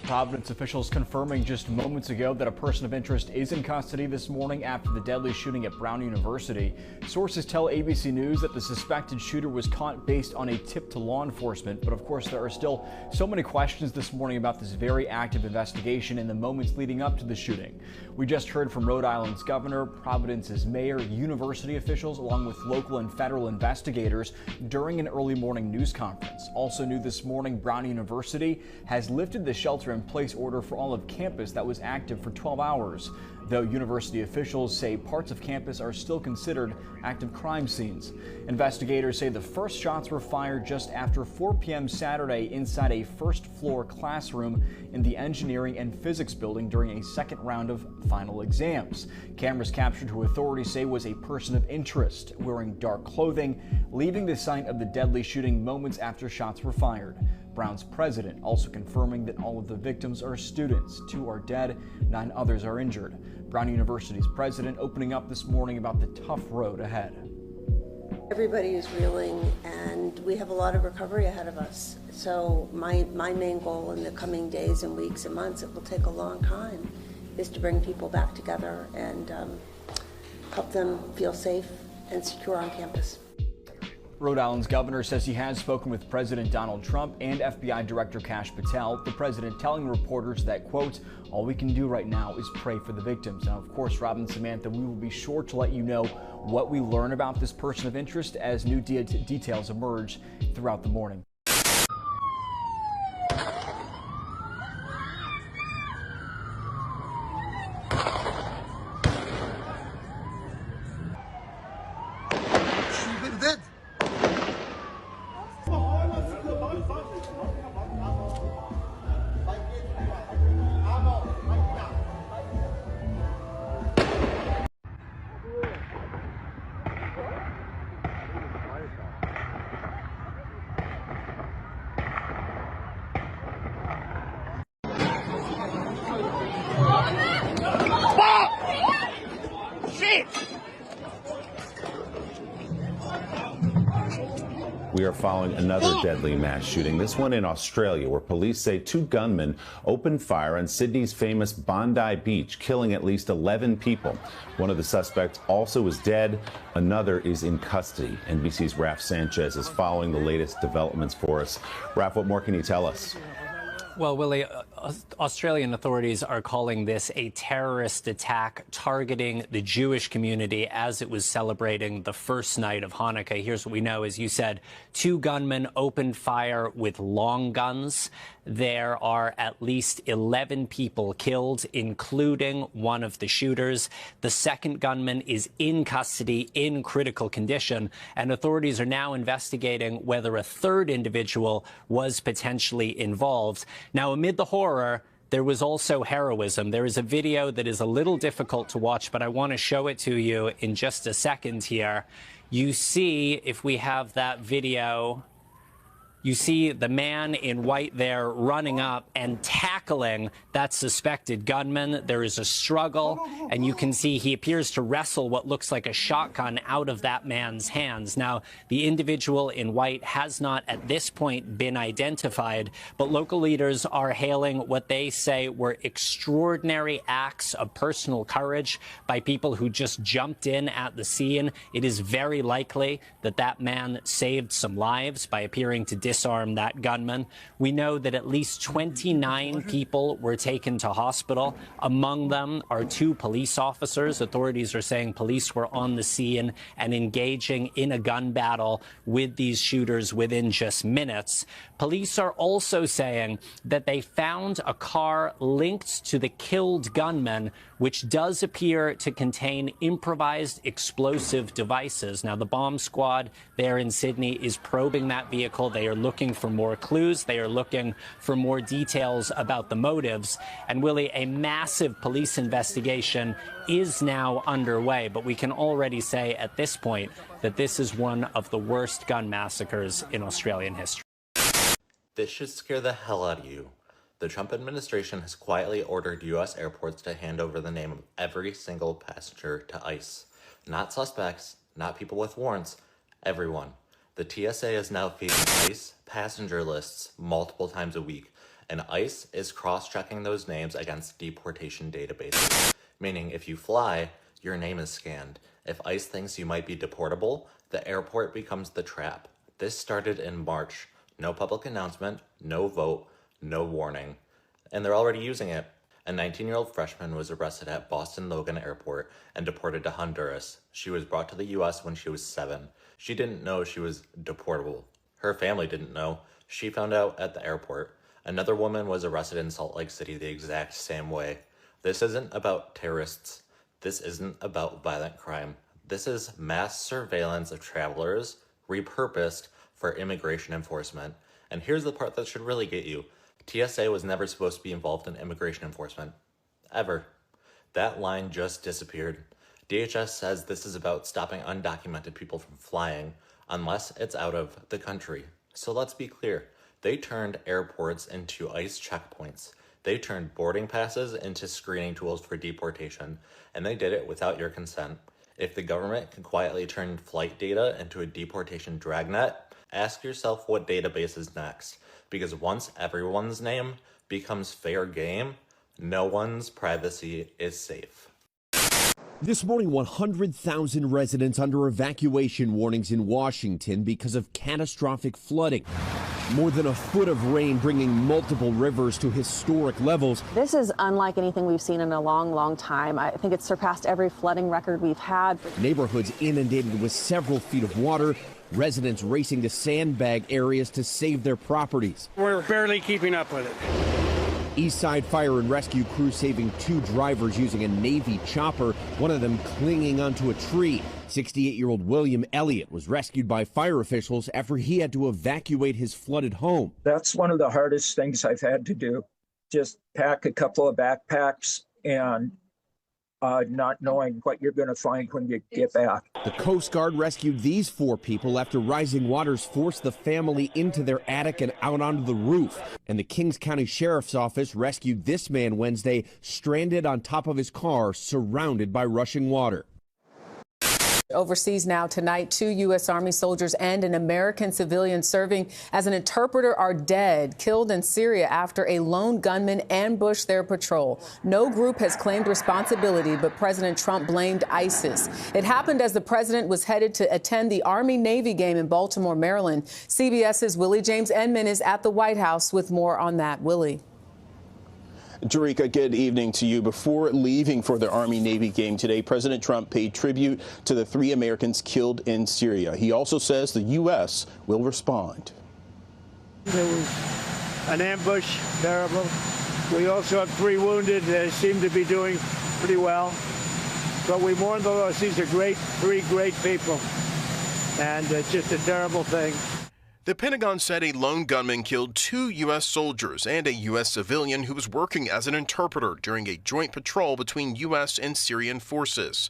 Providence officials confirming just moments ago that a person of interest is in custody this morning after the deadly shooting at Brown University. Sources tell ABC News that the suspected shooter was caught based on a tip to law enforcement. But of course, there are still so many questions this morning about this very active investigation in the moments leading up to the shooting. We just heard from Rhode Island's governor, Providence's mayor, university officials, along with local and federal investigators during an early morning news conference. Also new this morning, Brown University has lifted the shelter-in-place order for all of campus that was active for 12 hours. Though university officials say parts of campus are still considered active crime scenes. Investigators say the first shots were fired just after 4 p.m. Saturday inside a first-floor classroom in the engineering and physics building during a second round of final exams. Cameras captured who authorities say was a person of interest, wearing dark clothing, leaving the site of the deadly shooting moments after shots were fired. Brown's president also confirming that all of the victims are students. 2 are dead, 9 others are injured. Brown University's president opening up this morning about the tough road ahead. Everybody is reeling, and we have a lot of recovery ahead of us. So my main goal in the coming days and weeks and months, it will take a long time, is to bring people back together and help them feel safe and secure on campus. Rhode Island's governor says he has spoken with President Donald Trump and FBI Director Kash Patel. The president telling reporters that, quote, all we can do right now is pray for the victims. Now, of course, Rob and Samantha, we will be sure to let you know what we learn about this person of interest as new details emerge throughout the morning. We are following another deadly mass shooting, this one in Australia, where police say 2 gunmen opened fire on Sydney's famous Bondi Beach, killing at least 11 people. One of the suspects also is dead. Another is in custody. NBC's Raf Sanchez is following the latest developments for us. Raf, what more can you tell us? Well, Willie, Australian authorities are calling this a terrorist attack targeting the Jewish community as it was celebrating the first night of Hanukkah. Here's what we know. As you said, 2 gunmen opened fire with long guns. There are at least 11 people killed, including one of the shooters. The second gunman is in custody in critical condition, and authorities are now investigating whether a third individual was potentially involved. Now, amid the horror, there was also heroism. There is a video that is a little difficult to watch, but I want to show it to you in just a second here. You see, if we have that video, you see the man in white there running up and tackling that suspected gunman. There is a struggle, and you can see he appears to wrestle what looks like a shotgun out of that man's hands. Now, the individual in white has not at this point been identified, but local leaders are hailing what they say were extraordinary acts of personal courage by people who just jumped in at the scene. It is very likely that that man saved some lives by appearing to disarm that gunman. We know that at least 29 people were taken to hospital. Among them are 2 police officers. Authorities are saying police were on the scene and engaging in a gun battle with these shooters within just minutes. Police are also saying that they found a car linked to the killed gunman, which does appear to contain improvised explosive devices. Now, the bomb squad there in Sydney is probing that vehicle. They are looking for more clues. They are looking for more details about the motives. And, Willie, a massive police investigation is now underway. But we can already say at this point that this is one of the worst gun massacres in Australian history. This should scare the hell out of you. The Trump administration has quietly ordered U.S. airports to hand over the name of every single passenger to ICE. Not suspects, not people with warrants, everyone. The TSA is now feeding ICE passenger lists multiple times a week. and ICE is cross-checking those names against deportation databases, meaning if you fly, your name is scanned. If ICE thinks you might be deportable, the airport becomes the trap. This started in March. No public announcement, no vote, no warning. And they're already using it. A 19-year-old freshman was arrested at Boston Logan Airport and deported to Honduras. She was brought to the U.S. when she was 7. She didn't know she was deportable. Her family didn't know. She found out at the airport. Another woman was arrested in Salt Lake City the exact same way. This isn't about terrorists. This isn't about violent crime. This is mass surveillance of travelers repurposed for immigration enforcement. And here's the part that should really get you. TSA was never supposed to be involved in immigration enforcement. Ever. That line just disappeared. DHS says this is about stopping undocumented people from flying unless it's out of the country. So let's be clear. They turned airports into ICE checkpoints. They turned boarding passes into screening tools for deportation, and they did it without your consent. If the government can quietly turn flight data into a deportation dragnet, ask yourself what database is next, because once everyone's name becomes fair game, no one's privacy is safe. This morning, 100,000 residents under evacuation warnings in Washington because of catastrophic flooding. More than a foot of rain bringing multiple rivers to historic levels. This is unlike anything we've seen in a long, long time. I think it's surpassed every flooding record we've had. Neighborhoods inundated with several feet of water. Residents racing to sandbag areas to save their properties. We're barely keeping up with it. Eastside Fire and Rescue crew saving 2 drivers using a Navy chopper, one of them clinging onto a tree. 68-year-old William Elliott was rescued by fire officials after he had to evacuate his flooded home. That's one of the hardest things I've had to do. Just pack a couple of backpacks and not knowing what you're going to find when you get back. The Coast Guard rescued these 4 people after rising waters forced the family into their attic and out onto the roof. And the Kings County Sheriff's Office rescued this man Wednesday, stranded on top of his car, surrounded by rushing water. Overseas now tonight, 2 U.S. Army soldiers and an American civilian serving as an interpreter are dead, killed in Syria after a lone gunman ambushed their patrol. No group has claimed responsibility, but President Trump blamed ISIS. It happened as the president was headed to attend the Army-Navy game in Baltimore, Maryland. CBS's Willie James Enman is at the White House with more on that. Willie. Jerika, good evening to you. Before leaving for the Army-Navy game today, President Trump paid tribute to the 3 Americans killed in Syria. He also says the U.S. will respond. There was an ambush, terrible. We also have 3 wounded. They seem to be doing pretty well. But we mourn the loss. These are 3 great people. And it's just a terrible thing. The Pentagon said a lone gunman killed 2 U.S. soldiers and a U.S. civilian who was working as an interpreter during a joint patrol between U.S. and Syrian forces.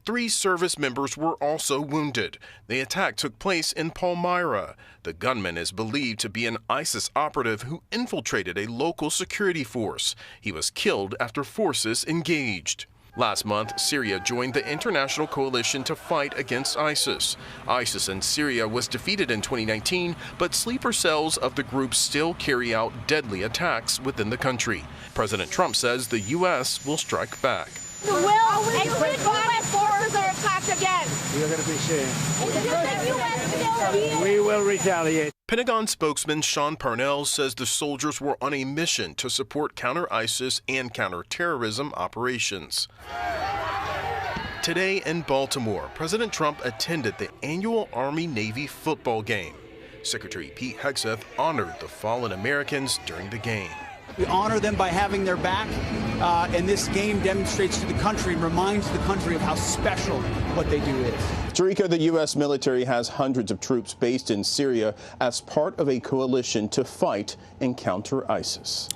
3 service members were also wounded. The attack took place in Palmyra. The gunman is believed to be an ISIS operative who infiltrated a local security force. He was killed after forces engaged. Last month, Syria joined the international coalition to fight against ISIS. ISIS in Syria was defeated in 2019, but sleeper cells of the group still carry out deadly attacks within the country. President Trump says the U.S. will strike back. The will and should U.S. forces are attacked again. You're going to be seeing. We will retaliate. Pentagon spokesman Sean Parnell says the soldiers were on a mission to support counter-ISIS and counter-terrorism operations. Today in Baltimore, President Trump attended the annual Army-Navy football game. Secretary Pete Hegseth honored the fallen Americans during the game. We honor them by having their back, and this game demonstrates to the country and reminds the country of how special what they do is. Jerika, the U.S. military has hundreds of troops based in Syria as part of a coalition to fight and counter ISIS.